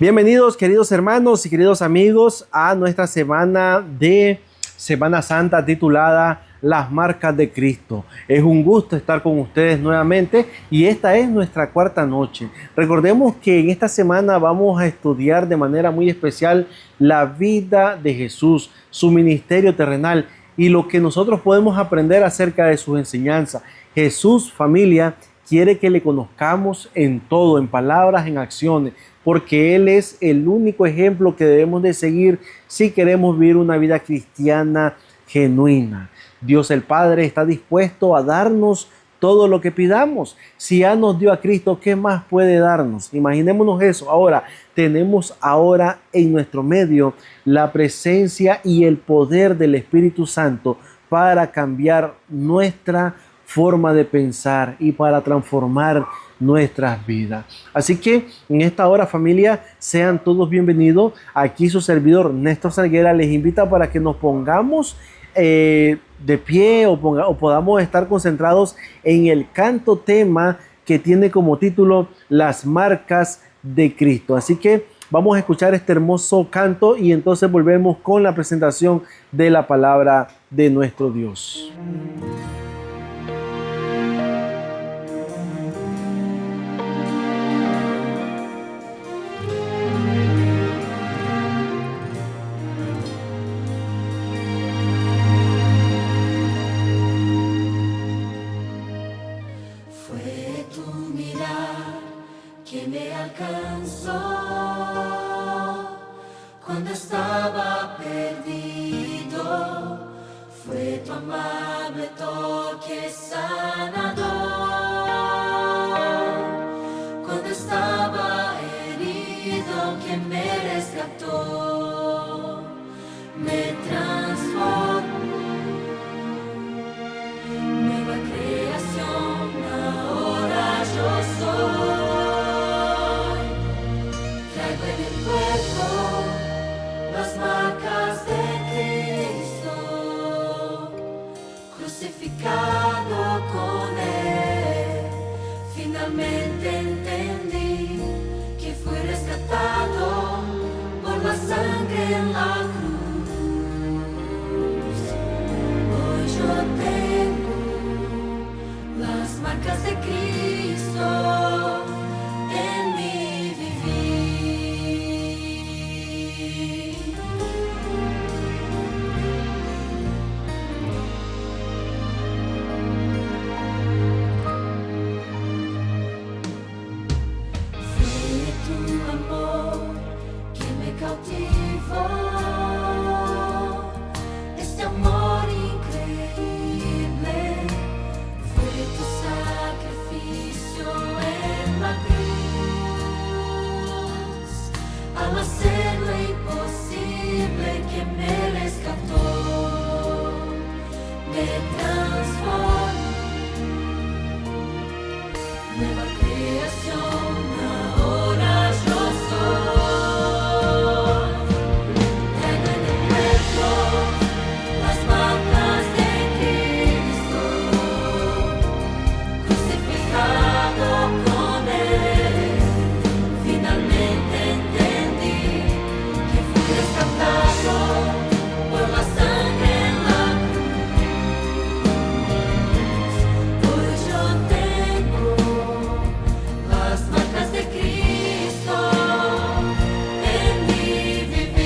Bienvenidos, queridos hermanos y queridos amigos, a nuestra semana de Semana Santa titulada Las Marcas de Cristo. Es un gusto estar con ustedes nuevamente y esta es nuestra cuarta noche. Recordemos que en esta semana vamos a estudiar de manera muy especial la vida de Jesús, su ministerio terrenal y lo que nosotros podemos aprender acerca de sus enseñanzas. Jesús, familia, quiere que le conozcamos en todo, en palabras, en acciones, porque Él es el único ejemplo que debemos de seguir si queremos vivir una vida cristiana genuina. Dios el Padre está dispuesto a darnos todo lo que pidamos. Si ya nos dio a Cristo, ¿qué más puede darnos? Imaginémonos eso. Ahora, tenemos ahora en nuestro medio la presencia y el poder del Espíritu Santo para cambiar nuestra forma de pensar y para transformar nuestras vidas. Así que en esta hora, familia, sean todos bienvenidos. Aquí su servidor Néstor Salguera les invita para que nos pongamos de pie o podamos estar concentrados en el canto tema que tiene como título Las Marcas de Cristo. Así que vamos a escuchar este hermoso canto y entonces volvemos con la presentación de la palabra de nuestro Dios. Cuando estaba perdido, fue tu amable toque sanador. Cuando estaba herido, que me rescató, me transformó. Nueva creación, ahora yo soy. Traigo en el cuerpo las marcas de Cristo, crucificado con Él. Finalmente entendí que fui rescatado por la sangre en la cruz. Hoy yo tengo las marcas de Cristo en mi vivir. Fue tu amor que me cautivó, este amor increíble. Fue tu sacrificio en la cruz, al hacer lo imposible, que me rescató, me transformó. Nueva creación, ahora yo soy. Traigo en el cuerpo las marcas de Cristo, crucificado con Él. Finalmente entendí que fui rescatado por la sangre en la cruz. Hoy yo tengo las marcas de Cristo en mi vivir. De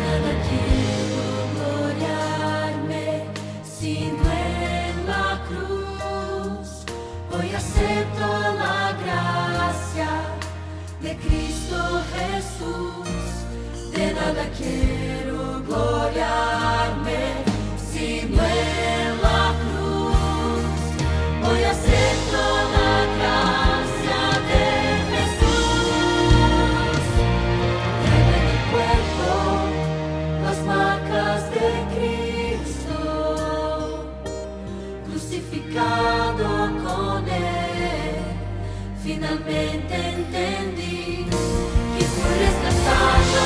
nada quiero gloriarme, sino en la cruz. Hoy acepto la gracia de Cristo Jesús. De nada quiero gloriarme, sino en la cruz. Hoy acepto la gracia de Jesús. Traigo en el cuerpo las marcas de Cristo, crucificado con Él. Finalmente entendí que fui rescatado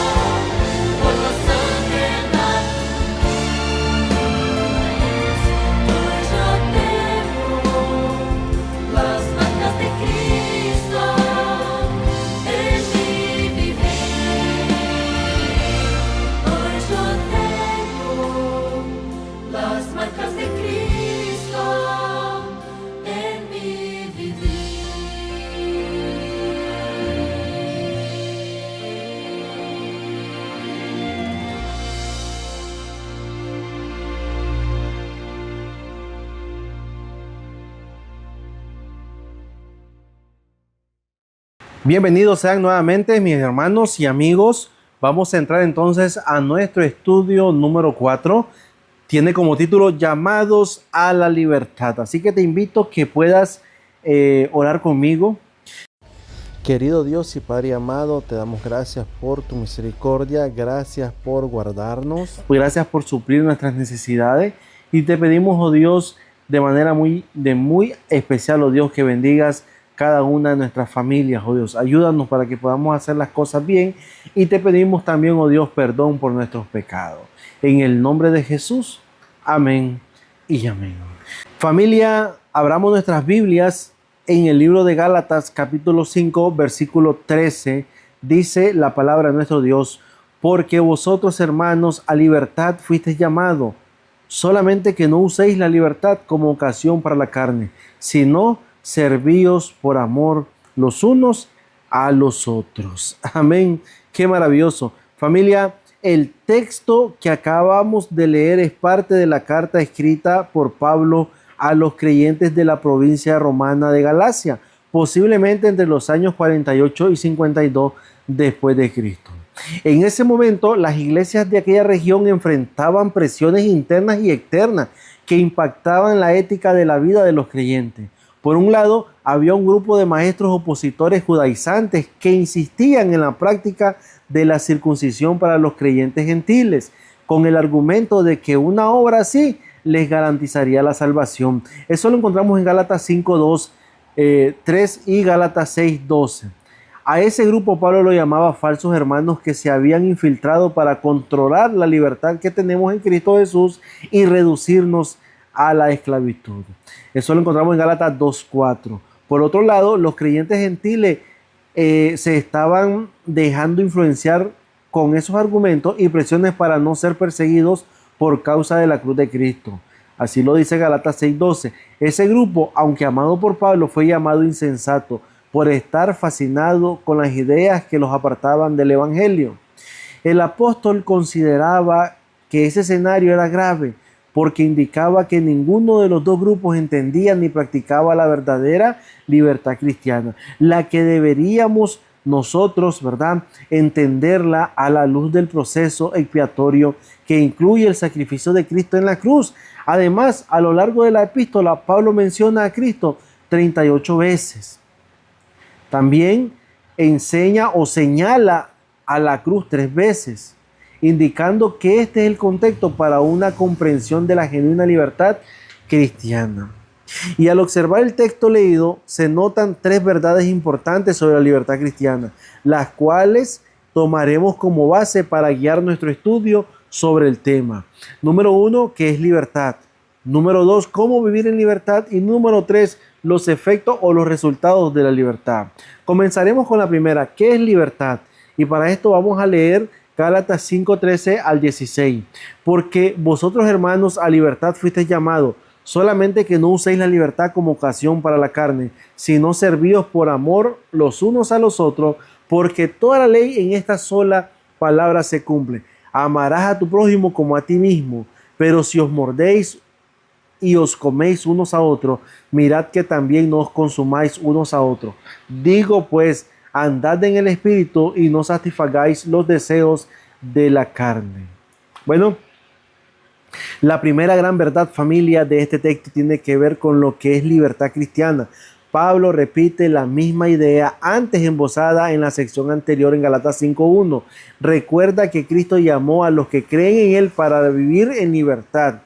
por la sangre en la cruz. Bienvenidos sean nuevamente mis hermanos y amigos. Vamos a entrar entonces a nuestro estudio número 4. Tiene como título Llamados a la Libertad. Así que te invito que puedas orar conmigo. Querido Dios y Padre amado, te damos gracias por tu misericordia, gracias por guardarnos, gracias por suplir nuestras necesidades y te pedimos, oh Dios, de manera muy especial, oh Dios, que bendigas cada una de nuestras familias, oh Dios. Ayúdanos para que podamos hacer las cosas bien y te pedimos también, oh Dios, perdón por nuestros pecados. En el nombre de Jesús, amén y amén. Familia, abramos nuestras Biblias en el libro de Gálatas, capítulo 5, versículo 13. Dice la palabra de nuestro Dios: porque vosotros, hermanos, a libertad fuisteis llamados, solamente que no uséis la libertad como ocasión para la carne, sino servíos por amor los unos a los otros. Amén. Qué maravilloso. Familia, el texto que acabamos de leer es parte de la carta escrita por Pablo a los creyentes de la provincia romana de Galacia, posiblemente entre los años 48 y 52 después de Cristo. En ese momento, las iglesias de aquella región enfrentaban presiones internas y externas que impactaban la ética de la vida de los creyentes. Por un lado, había un grupo de maestros opositores judaizantes que insistían en la práctica de la circuncisión para los creyentes gentiles, con el argumento de que una obra así les garantizaría la salvación. Eso lo encontramos en Gálatas 5:2, 3 y Gálatas 6:12. A ese grupo Pablo lo llamaba falsos hermanos que se habían infiltrado para controlar la libertad que tenemos en Cristo Jesús y reducirnos a la esclavitud. Eso lo encontramos en Gálatas 2:4. Por otro lado, los creyentes gentiles se estaban dejando influenciar con esos argumentos y presiones para no ser perseguidos por causa de la cruz de Cristo. Así lo dice Gálatas 6:12. Ese grupo, aunque amado por Pablo, fue llamado insensato por estar fascinado con las ideas que los apartaban del evangelio. El apóstol consideraba que ese escenario era grave porque indicaba que ninguno de los dos grupos entendía ni practicaba la verdadera libertad cristiana, la que deberíamos nosotros, ¿verdad?, entenderla a la luz del proceso expiatorio que incluye el sacrificio de Cristo en la cruz. Además, a lo largo de la epístola, Pablo menciona a Cristo 38 veces. También enseña o señala a la cruz 3 veces, indicando que este es el contexto para una comprensión de la genuina libertad cristiana. Y al observar el texto leído, se notan 3 verdades importantes sobre la libertad cristiana, las cuales tomaremos como base para guiar nuestro estudio sobre el tema. Número 1, ¿qué es libertad? Número 2, ¿cómo vivir en libertad? Y número 3, los efectos o los resultados de la libertad. Comenzaremos con la primera, ¿qué es libertad? Y para esto vamos a leer Gálatas 5:13 al 16. Porque vosotros, hermanos, a libertad fuisteis llamados, solamente que no uséis la libertad como ocasión para la carne, sino servíos por amor los unos a los otros, porque toda la ley en esta sola palabra se cumple: amarás a tu prójimo como a ti mismo. Pero si os mordéis y os coméis unos a otros, mirad que también no os consumáis unos a otros. Digo pues, andad en el espíritu y no satisfagáis los deseos de la carne. Bueno, la primera gran verdad, familia, de este texto tiene que ver con lo que es libertad cristiana. Pablo repite la misma idea antes esbozada en la sección anterior en Gálatas 5:1. Recuerda que Cristo llamó a los que creen en Él para vivir en libertad.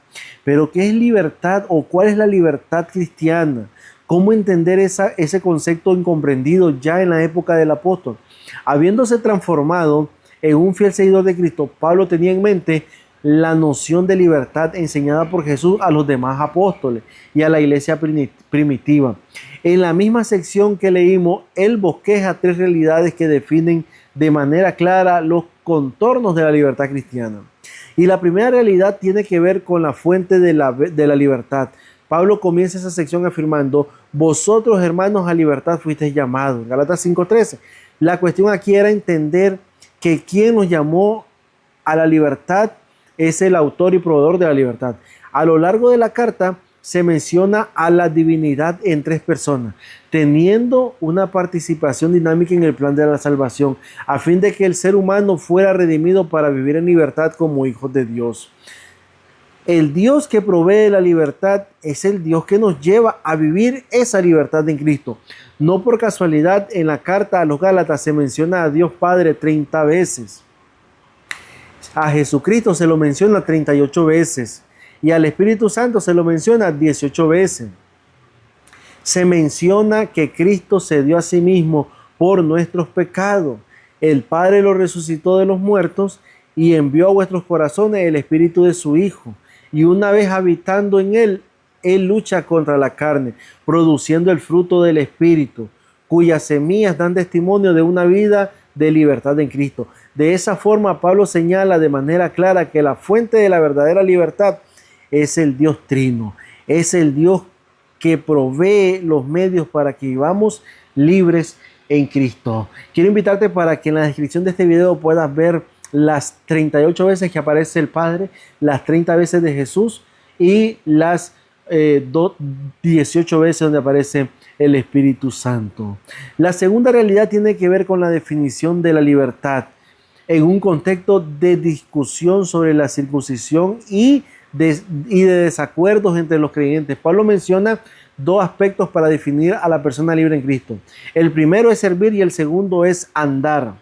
Pero ¿qué es libertad o cuál es la libertad cristiana? ¿Cómo entender ese concepto incomprendido ya en la época del apóstol? Habiéndose transformado en un fiel seguidor de Cristo, Pablo tenía en mente la noción de libertad enseñada por Jesús a los demás apóstoles y a la iglesia primitiva. En la misma sección que leímos, él bosqueja 3 realidades que definen de manera clara los contornos de la libertad cristiana. Y la primera realidad tiene que ver con la fuente de la libertad. Pablo comienza esa sección afirmando: vosotros, hermanos, a libertad fuisteis llamados. Gálatas 5:13. La cuestión aquí era entender que quien nos llamó a la libertad es el autor y proveedor de la libertad. A lo largo de la carta, se menciona a la divinidad en tres personas, teniendo una participación dinámica en el plan de la salvación, a fin de que el ser humano fuera redimido para vivir en libertad como hijos de Dios. El Dios que provee la libertad es el Dios que nos lleva a vivir esa libertad en Cristo. No por casualidad en la carta a los Gálatas se menciona a Dios Padre 30 veces. A Jesucristo se lo menciona 38 veces. Y al Espíritu Santo se lo menciona 18 veces. Se menciona que Cristo se dio a sí mismo por nuestros pecados. El Padre lo resucitó de los muertos y envió a vuestros corazones el Espíritu de su Hijo. Y una vez habitando en él, él lucha contra la carne, produciendo el fruto del Espíritu, cuyas semillas dan testimonio de una vida de libertad en Cristo. De esa forma, Pablo señala de manera clara que la fuente de la verdadera libertad es el Dios Trino, es el Dios que provee los medios para que vivamos libres en Cristo. Quiero invitarte para que en la descripción de este video puedas ver las 38 veces que aparece el Padre, las 30 veces de Jesús y las 18 veces donde aparece el Espíritu Santo. La segunda realidad tiene que ver con la definición de la libertad en un contexto de discusión sobre la circuncisión y de desacuerdos entre los creyentes. Pablo menciona dos aspectos para definir a la persona libre en Cristo. El primero es servir y el segundo es andar.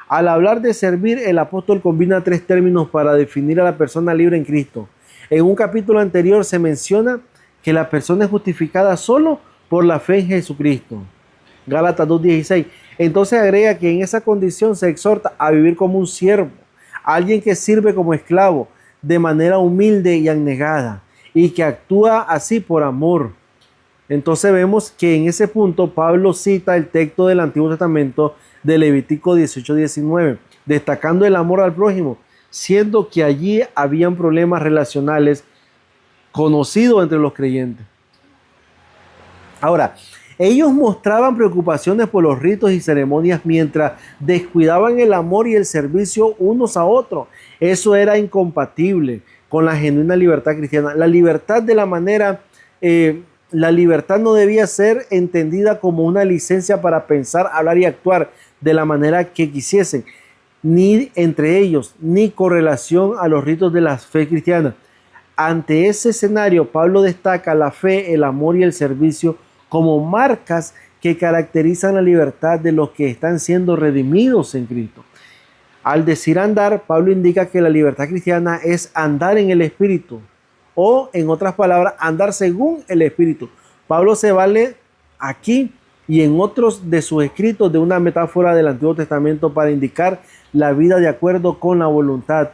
Al hablar de servir, el apóstol combina tres términos para definir a la persona libre en Cristo. En un capítulo anterior se menciona que la persona es justificada solo por la fe en Jesucristo. Gálatas 2:16. Entonces agrega que en esa condición se exhorta a vivir como un siervo, alguien que sirve como esclavo, de manera humilde y abnegada, y que actúa así por amor. Entonces vemos que en ese punto Pablo cita el texto del Antiguo Testamento de Levítico 18:19, destacando el amor al prójimo, siendo que allí habían problemas relacionales conocidos entre los creyentes. Ahora, ellos mostraban preocupaciones por los ritos y ceremonias mientras descuidaban el amor y el servicio unos a otros. Eso era incompatible con la genuina libertad cristiana. La libertad la libertad no debía ser entendida como una licencia para pensar, hablar y actuar de la manera que quisiesen, ni entre ellos, ni con relación a los ritos de la fe cristiana. Ante ese escenario, Pablo destaca la fe, el amor y el servicio como marcas que caracterizan la libertad de los que están siendo redimidos en Cristo. Al decir andar, Pablo indica que la libertad cristiana es andar en el Espíritu, o en otras palabras, andar según el Espíritu. Pablo se vale aquí y en otros de sus escritos de una metáfora del Antiguo Testamento para indicar la vida de acuerdo con la voluntad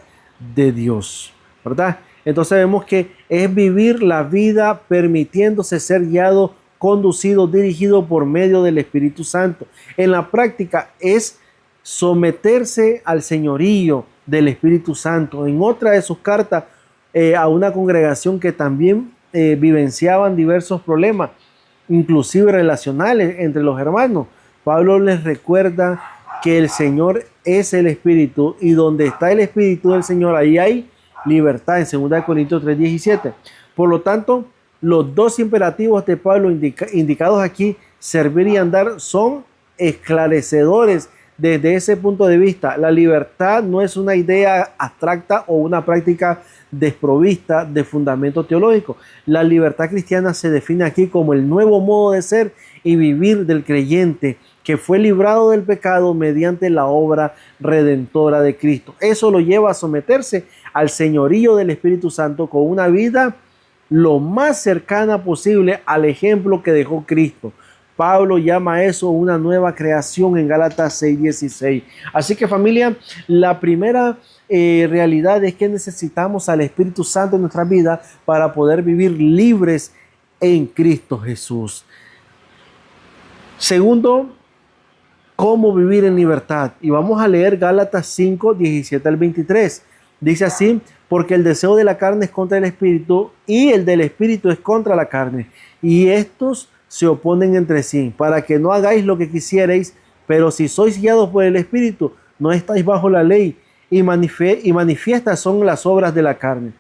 de Dios, ¿verdad? Entonces vemos que es vivir la vida permitiéndose ser guiado, conducido, dirigido por medio del Espíritu Santo. En la práctica es someterse al señorío del Espíritu Santo. En otra de sus cartas a una congregación que también vivenciaban diversos problemas, inclusive relacionales entre los hermanos, Pablo les recuerda que el Señor es el Espíritu y donde está el Espíritu del Señor, ahí hay libertad, en 2 Corintios 3:17. Por lo tanto, los dos imperativos de Pablo indicados aquí, servir y andar, son esclarecedores desde ese punto de vista. La libertad no es una idea abstracta o una práctica desprovista de fundamento teológico. La libertad cristiana se define aquí como el nuevo modo de ser y vivir del creyente que fue librado del pecado mediante la obra redentora de Cristo. Eso lo lleva a someterse al señorío del Espíritu Santo con una vida lo más cercana posible al ejemplo que dejó Cristo. Pablo llama a eso una nueva creación en Gálatas 6:16. Así que, familia, la primera realidad es que necesitamos al Espíritu Santo en nuestra vida para poder vivir libres en Cristo Jesús. Segundo, cómo vivir en libertad. Y vamos a leer Gálatas 5:17 al 23. Dice así: porque el deseo de la carne es contra el Espíritu y el del Espíritu es contra la carne. Y estos se oponen entre sí, para que no hagáis lo que quisierais, pero si sois guiados por el Espíritu, no estáis bajo la ley, y manifiestas son las obras de la carne,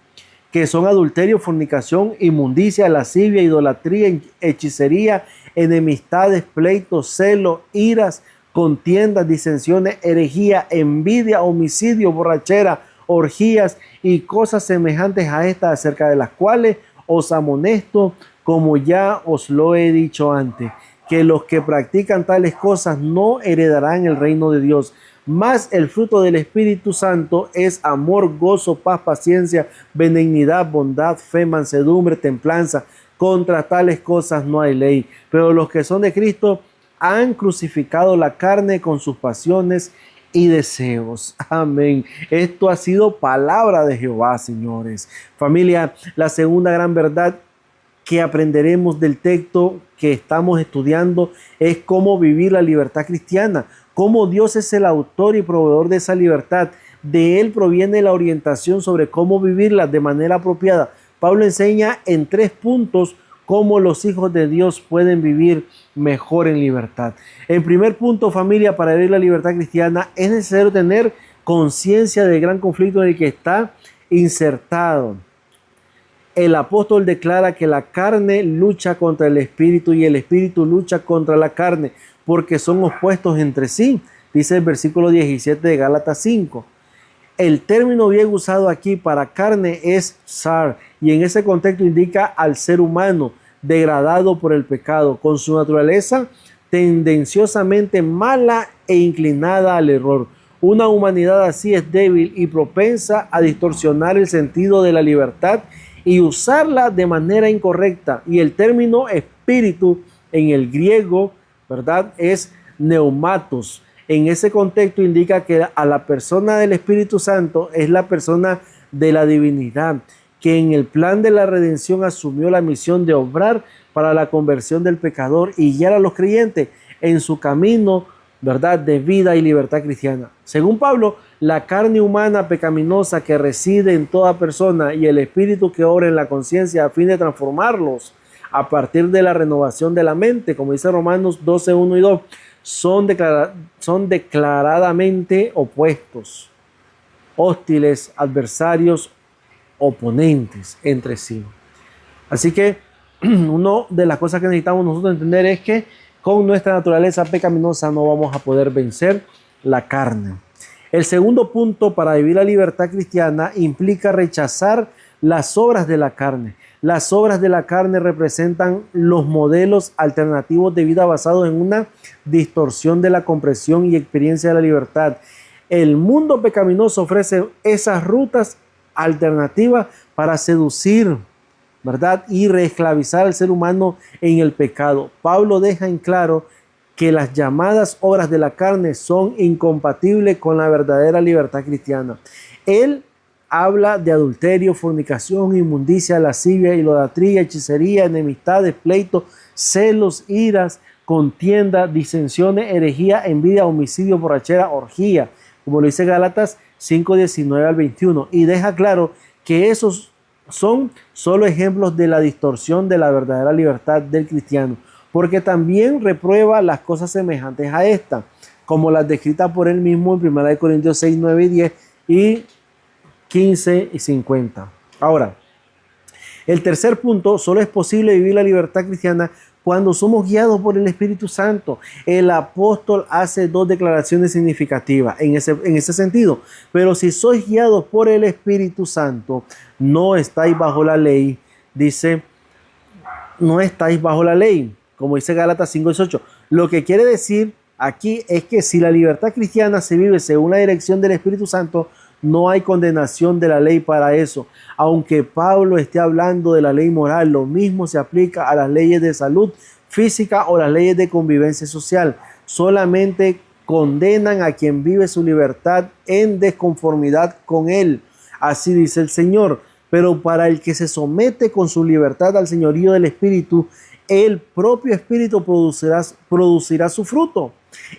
que son adulterio, fornicación, inmundicia, lascivia, idolatría, hechicería, enemistades, pleitos, celos, iras, contiendas, disensiones, herejía, envidia, homicidio, borrachera, orgías y cosas semejantes a estas, acerca de las cuales os amonesto, como ya os lo he dicho antes, que los que practican tales cosas no heredarán el reino de Dios. Mas el fruto del Espíritu Santo es amor, gozo, paz, paciencia, benignidad, bondad, fe, mansedumbre, templanza. Contra tales cosas no hay ley. Pero los que son de Cristo han crucificado la carne con sus pasiones y deseos. Amén. Esto ha sido palabra de Jehová, señores. Familia, la segunda gran verdad que aprenderemos del texto que estamos estudiando es cómo vivir la libertad cristiana, cómo Dios es el autor y proveedor de esa libertad. De Él proviene la orientación sobre cómo vivirla de manera apropiada. Pablo enseña en 3 puntos cómo los hijos de Dios pueden vivir mejor en libertad. En primer punto, familia, para vivir la libertad cristiana es necesario tener conciencia del gran conflicto en el que está insertado. El apóstol declara que la carne lucha contra el espíritu y el espíritu lucha contra la carne, porque son opuestos entre sí, dice el versículo 17 de Gálatas 5. El término bien usado aquí para carne es sar, y en ese contexto indica al ser humano degradado por el pecado, con su naturaleza tendenciosamente mala e inclinada al error. Una humanidad así es débil y propensa a distorsionar el sentido de la libertad y usarla de manera incorrecta. Y el término espíritu en el griego, ¿verdad?, es neumatos. En ese contexto indica que a la persona del Espíritu Santo es la persona de la divinidad, que en el plan de la redención asumió la misión de obrar para la conversión del pecador y guiar a los creyentes en su camino, ¿verdad?, de vida y libertad cristiana. Según Pablo, la carne humana pecaminosa que reside en toda persona y el espíritu que obra en la conciencia a fin de transformarlos a partir de la renovación de la mente, como dice Romanos 12, 1 y 2, son declaradamente opuestos, hostiles, adversarios, oponentes entre sí. Así que una de las cosas que necesitamos nosotros entender es que con nuestra naturaleza pecaminosa no vamos a poder vencer la carne. El segundo punto para vivir la libertad cristiana implica rechazar las obras de la carne. Las obras de la carne representan los modelos alternativos de vida basados en una distorsión de la comprensión y experiencia de la libertad. El mundo pecaminoso ofrece esas rutas alternativas para seducir, ¿verdad?, y reesclavizar al ser humano en el pecado. Pablo deja en claro que las llamadas obras de la carne son incompatibles con la verdadera libertad cristiana. Él habla de adulterio, fornicación, inmundicia, lascivia, idolatría, hechicería, enemistades, pleitos, celos, iras, contienda, disensiones, herejía, envidia, homicidio, borrachera, orgía, como lo dice Gálatas 5, 19 al 21. Y deja claro que esos son solo ejemplos de la distorsión de la verdadera libertad del cristiano, porque también reprueba las cosas semejantes a esta, como las descritas por él mismo en 1 Corintios 6, 9 y 10 y 15 y 50. Ahora, el tercer punto, solo es posible vivir la libertad cristiana cuando somos guiados por el Espíritu Santo. El apóstol hace 2 declaraciones significativas en ese sentido. Pero si sois guiados por el Espíritu Santo, no estáis bajo la ley. Dice, no estáis bajo la ley, como dice Gálatas 5:18. Lo que quiere decir aquí es que si la libertad cristiana se vive según la dirección del Espíritu Santo, no hay condenación de la ley para eso. Aunque Pablo esté hablando de la ley moral, lo mismo se aplica a las leyes de salud física o las leyes de convivencia social. Solamente condenan a quien vive su libertad en desconformidad con él. Así dice el Señor. Pero para el que se somete con su libertad al señorío del Espíritu, el propio Espíritu producirá su fruto.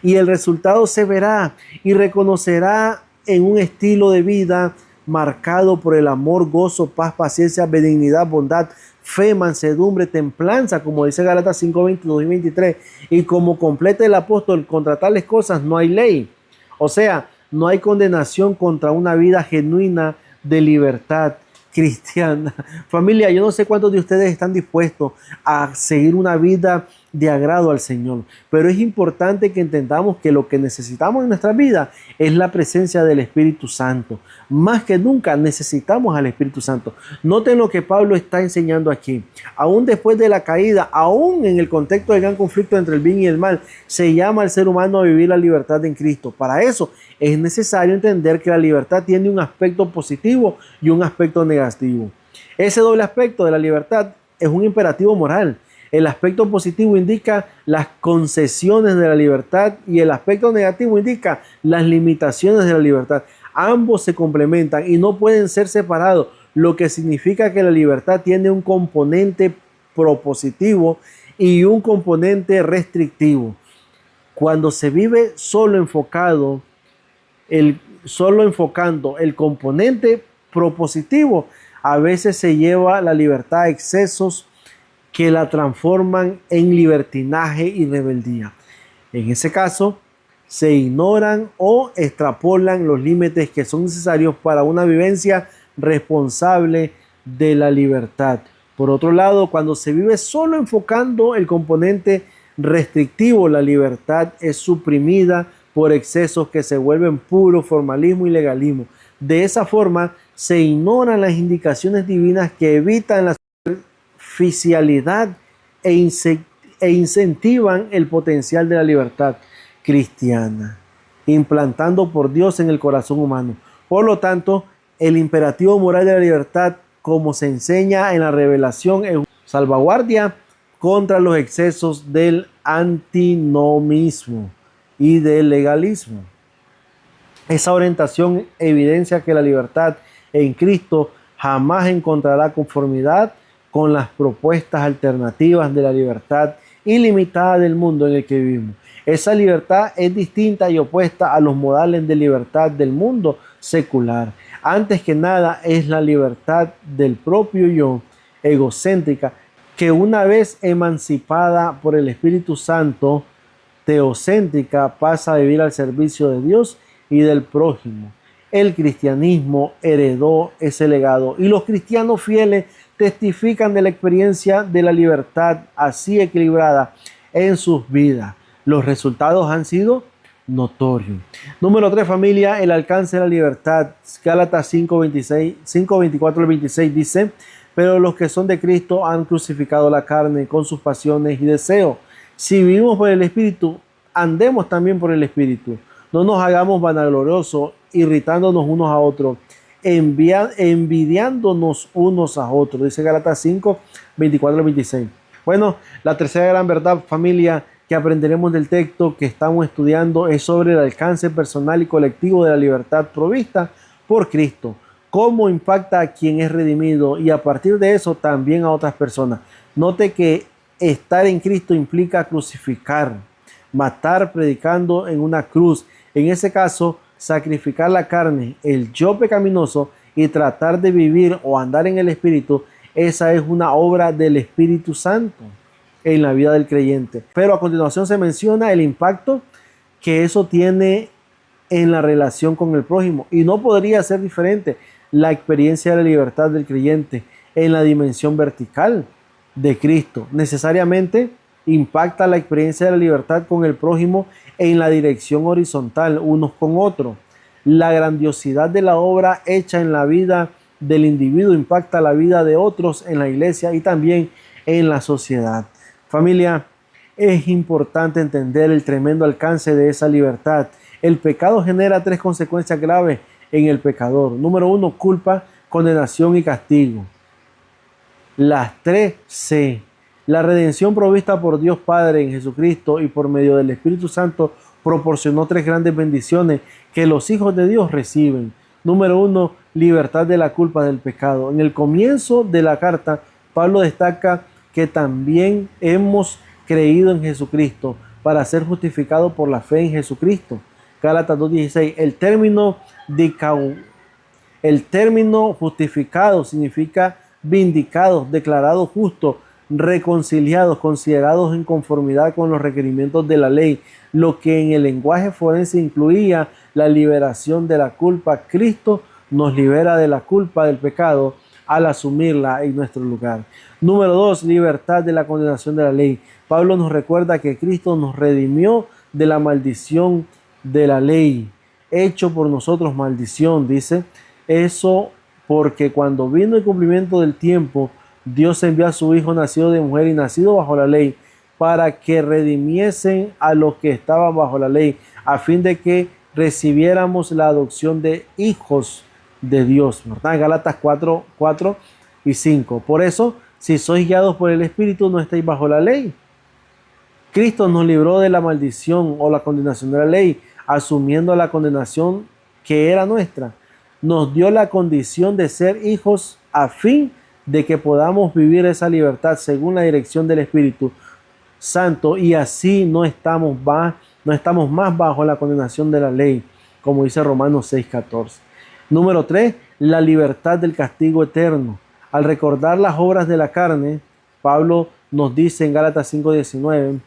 Y el resultado se verá y reconocerá en un estilo de vida marcado por el amor, gozo, paz, paciencia, benignidad, bondad, fe, mansedumbre, templanza, como dice Gálatas 5, 22 y 23. Y como completa el apóstol, contra tales cosas no hay ley. O sea, no hay condenación contra una vida genuina de libertad cristiana. Familia, yo no sé cuántos de ustedes están dispuestos a seguir una vida de agrado al Señor, pero es importante que entendamos que lo que necesitamos en nuestra vida es la presencia del Espíritu Santo. Más que nunca necesitamos al Espíritu Santo. Noten lo que Pablo está enseñando aquí. Aún después de la caída, aún en el contexto del gran conflicto entre el bien y el mal, se llama al ser humano a vivir la libertad en Cristo. Para eso es necesario entender que la libertad tiene un aspecto positivo y un aspecto negativo. Ese doble aspecto de la libertad es un imperativo moral. El aspecto positivo indica las concesiones de la libertad y el aspecto negativo indica las limitaciones de la libertad. Ambos se complementan y no pueden ser separados, lo que significa que la libertad tiene un componente propositivo y un componente restrictivo. Cuando se vive solo enfocando el componente propositivo, a veces se lleva la libertad a excesos que la transforman en libertinaje y rebeldía. En ese caso, se ignoran o extrapolan los límites que son necesarios para una vivencia responsable de la libertad. Por otro lado, cuando se vive solo enfocando el componente restrictivo, la libertad es suprimida por excesos que se vuelven puro formalismo y legalismo. De esa forma, se ignoran las indicaciones divinas que evitan la superficialidad e incentivan el potencial de la libertad cristiana, implantando por Dios en el corazón humano. Por lo tanto, el imperativo moral de la libertad, como se enseña en la revelación, es una salvaguardia contra los excesos del antinomismo y del legalismo. Esa orientación evidencia que la libertad en Cristo jamás encontrará conformidad con las propuestas alternativas de la libertad ilimitada del mundo en el que vivimos. Esa libertad es distinta y opuesta a los modales de libertad del mundo secular. Antes que nada es la libertad del propio yo, egocéntrica, que una vez emancipada por el Espíritu Santo, teocéntrica, pasa a vivir al servicio de Dios y del prójimo. El cristianismo heredó ese legado y los cristianos fieles testifican de la experiencia de la libertad así equilibrada en sus vidas. Los resultados han sido notorios. Número 3, familia, el alcance de la libertad. Gálatas 5:24 al 26 dice: pero los que son de Cristo han crucificado la carne con sus pasiones y deseos. Si vivimos por el Espíritu, andemos también por el Espíritu. No nos hagamos vanagloriosos, irritándonos unos a otros, envidiándonos unos a otros. Dice Gálatas 5:24 al 26. Bueno, la tercera gran verdad, familia, que aprenderemos del texto que estamos estudiando es sobre el alcance personal y colectivo de la libertad provista por Cristo. Cómo impacta a quien es redimido y a partir de eso también a otras personas. Note que estar en Cristo implica crucificar, matar predicando en una cruz. En ese caso, sacrificar la carne, el yo pecaminoso y tratar de vivir o andar en el Espíritu. Esa es una obra del Espíritu Santo en la vida del creyente. Pero a continuación se menciona el impacto que eso tiene en la relación con el prójimo. Y no podría ser diferente la experiencia de la libertad del creyente en la dimensión vertical de Cristo. Necesariamente impacta la experiencia de la libertad con el prójimo en la dirección horizontal, unos con otros. La grandiosidad de la obra hecha en la vida del individuo impacta la vida de otros en la iglesia y también en la sociedad. Familia, es importante entender el tremendo alcance de esa libertad. El pecado genera 3 consecuencias graves en el pecador. Número 1, culpa, condenación y castigo. Las 3 C. La redención provista por Dios Padre en Jesucristo y por medio del Espíritu Santo proporcionó 3 grandes bendiciones que los hijos de Dios reciben. Número 1, libertad de la culpa del pecado. En el comienzo de la carta, Pablo destaca que también hemos creído en Jesucristo para ser justificados por la fe en Jesucristo. Gálatas 2:16. El término justificado significa vindicados, declarados justos, reconciliados, considerados en conformidad con los requerimientos de la ley, lo que en el lenguaje forense incluía la liberación de la culpa. Cristo nos libera de la culpa del pecado al asumirla en nuestro lugar. Número 2, libertad de la condenación de la ley. Pablo nos recuerda que Cristo nos redimió de la maldición de la ley, hecho por nosotros maldición, dice. Eso porque cuando vino el cumplimiento del tiempo, Dios envió a su Hijo nacido de mujer y nacido bajo la ley, para que redimiesen a los que estaban bajo la ley, a fin de que recibiéramos la adopción de hijos de Dios. ¿Verdad? Gálatas 4 y 5. Por eso, si sois guiados por el Espíritu, no estáis bajo la ley. Cristo nos libró de la maldición o la condenación de la ley, asumiendo la condenación que era nuestra. Nos dio la condición de ser hijos a fin de que podamos vivir esa libertad según la dirección del Espíritu Santo, y así no estamos más bajo la condenación de la ley, como dice Romanos 6:14. Número 3, la libertad del castigo eterno. Al recordar las obras de la carne, Pablo nos dice en Gálatas 5:19,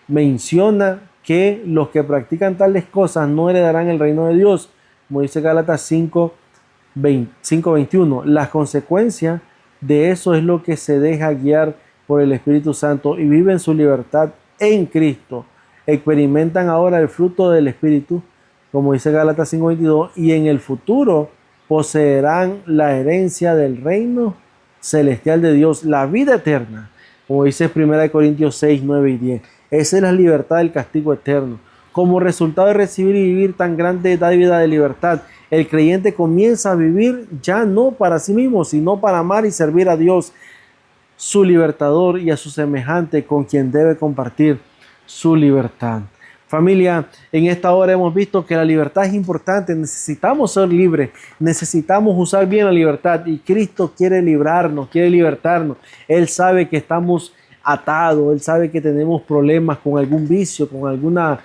menciona que los que practican tales cosas no heredarán el reino de Dios, como dice Gálatas 5:21. Las consecuencias de eso es lo que se deja guiar por el Espíritu Santo y viven su libertad en Cristo. Experimentan ahora el fruto del Espíritu, como dice Gálatas 5:22, y en el futuro poseerán la herencia del reino celestial de Dios, la vida eterna, como dice 1 Corintios 6:9 y 10. Esa es la libertad del castigo eterno. Como resultado de recibir y vivir tan grande dádiva de libertad, el creyente comienza a vivir ya no para sí mismo, sino para amar y servir a Dios, su libertador, y a su semejante con quien debe compartir su libertad. Familia, en esta hora hemos visto que la libertad es importante. Necesitamos ser libres, necesitamos usar bien la libertad, y Cristo quiere librarnos, quiere libertarnos. Él sabe que estamos atados, Él sabe que tenemos problemas con algún vicio, con un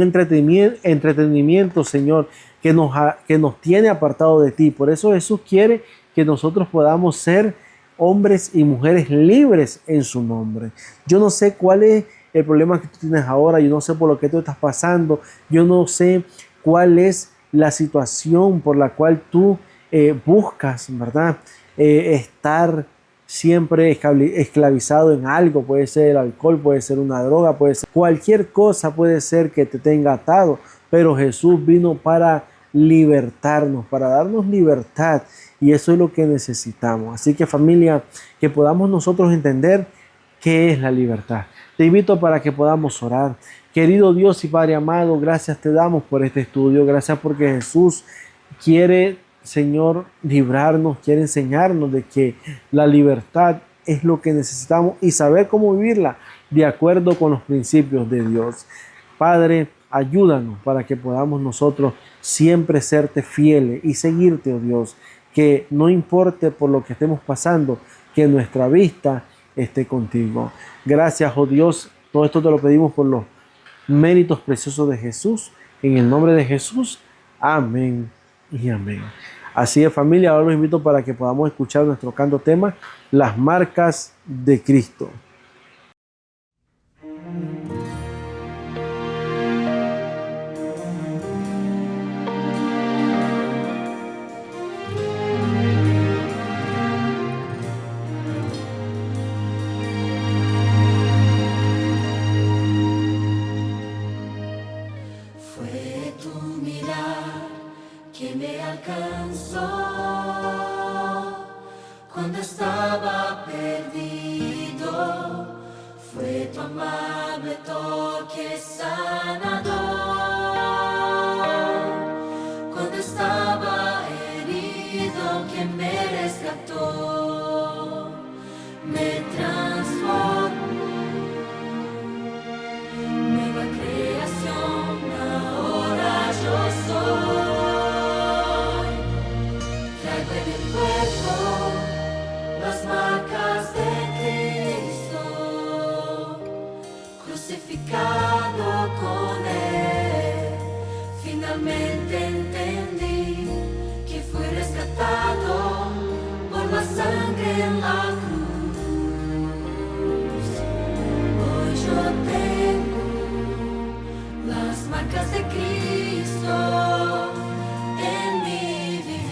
entretenimiento, Señor, que nos tiene apartado de ti. Por eso Jesús quiere que nosotros podamos ser hombres y mujeres libres en su nombre. Yo no sé cuál es el problema que tú tienes ahora, yo no sé por lo que tú estás pasando, yo no sé cuál es la situación por la cual tú buscas, ¿verdad? Estar siempre esclavizado en algo. Puede ser el alcohol, puede ser una droga, puede ser cualquier cosa, puede ser que te tenga atado, pero Jesús vino para libertarnos, para darnos libertad, y eso es lo que necesitamos. Así que, familia, que podamos nosotros entender qué es la libertad. Te invito para que podamos orar. Querido Dios y Padre amado, gracias te damos por este estudio, gracias porque Jesús quiere, Señor, librarnos, quiere enseñarnos de que la libertad es lo que necesitamos y saber cómo vivirla de acuerdo con los principios de Dios. Padre, ayúdanos para que podamos nosotros siempre serte fieles y seguirte, oh Dios, que no importe por lo que estemos pasando, que nuestra vista esté contigo. Gracias, oh Dios, todo esto te lo pedimos por los méritos preciosos de Jesús, en el nombre de Jesús, amén y amén. Así es, familia, ahora los invito para que podamos escuchar nuestro canto tema, Las marcas de Cristo. Fue tu mirar que me alcanzó cuando estaba perdido. Fue tu amable toque sanador cuando estaba herido, que me rescató, me transformó. Nueva creación, ahora yo soy. Traigo en el cuerpo las marcas de Cristo, crucificado con Él. Finalmente entendí que fui rescatado por la sangre en la cruz. Hoy yo tengo las marcas de Cristo en mi vivir.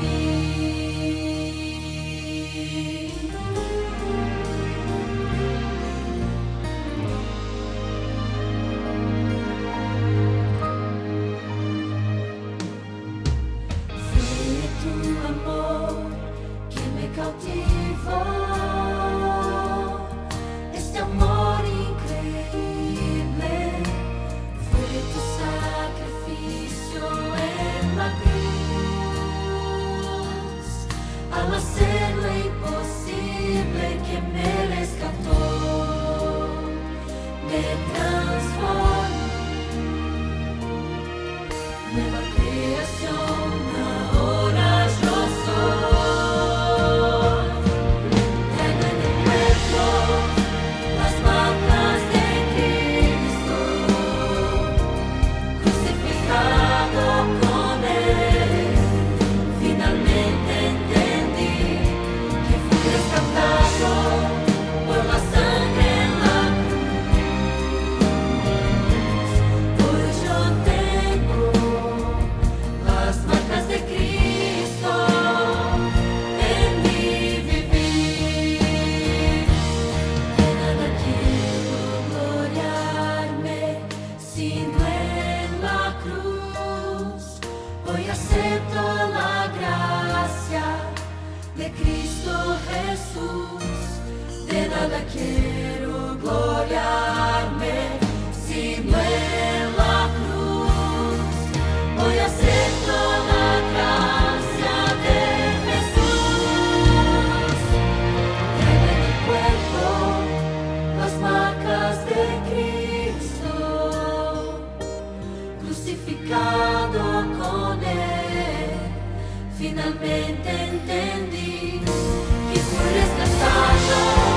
Hoy acepto la gracia de Cristo Jesús. De nada quiero gloriarme, sino en la cruz. Hoy acepto la gracia de Jesús. Lleva en el cuerpo las marcas de Cristo, crucificado con Él. Finalmente entendí que fui rescatado